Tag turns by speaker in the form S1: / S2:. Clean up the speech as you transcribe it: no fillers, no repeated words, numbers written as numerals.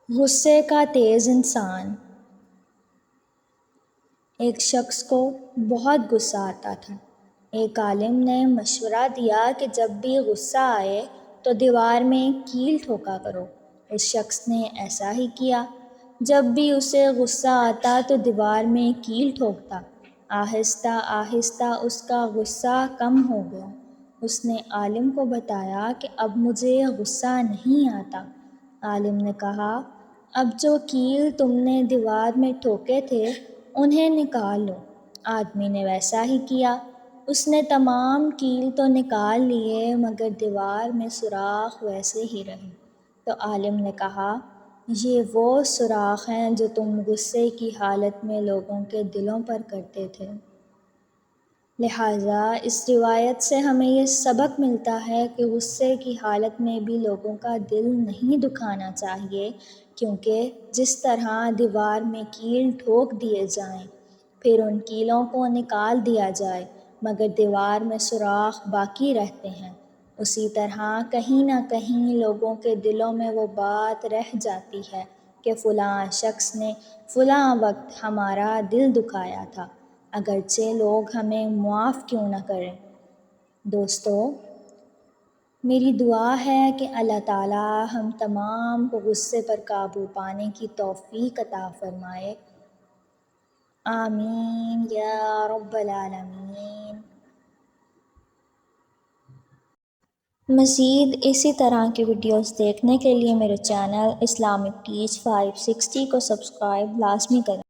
S1: غصے کا تیز انسان۔ ایک شخص کو بہت غصہ آتا تھا۔ ایک عالم نے مشورہ دیا کہ جب بھی غصہ آئے تو دیوار میں کیل ٹھوکا کرو۔ اس شخص نے ایسا ہی کیا۔ جب بھی اسے غصہ آتا تو دیوار میں کیل ٹھوکتا۔ آہستہ آہستہ اس کا غصہ کم ہو گیا۔ اس نے عالم کو بتایا کہ اب مجھے غصہ نہیں آتا۔ عالم نے کہا، اب جو کیل تم نے دیوار میں ٹھوکے تھے انہیں نکال لو۔ آدمی نے ویسا ہی کیا۔ اس نے تمام کیل تو نکال لیے مگر دیوار میں سوراخ ویسے ہی رہے۔ تو عالم نے کہا، یہ وہ سوراخ ہیں جو تم غصے کی حالت میں لوگوں کے دلوں پر کرتے تھے۔ لہٰذا اس روایت سے ہمیں یہ سبق ملتا ہے کہ غصے کی حالت میں بھی لوگوں کا دل نہیں دکھانا چاہیے، کیونکہ جس طرح دیوار میں کیل ٹھوک دیے جائیں پھر ان کیلوں کو نکال دیا جائے مگر دیوار میں سوراخ باقی رہتے ہیں، اسی طرح کہیں نہ کہیں لوگوں کے دلوں میں وہ بات رہ جاتی ہے کہ فلاں شخص نے فلاں وقت ہمارا دل دکھایا تھا، اگرچہ لوگ ہمیں معاف کیوں نہ کریں۔ دوستو، میری دعا ہے کہ اللہ تعالیٰ ہم تمام کو غصے پر قابو پانے کی توفیق عطا فرمائے۔ آمین یا رب العالمین۔ مزید اسی طرح کی ویڈیوز دیکھنے کے لیے میرے چینل اسلامک ٹیچ 560 کو سبسکرائب لازمی کریں۔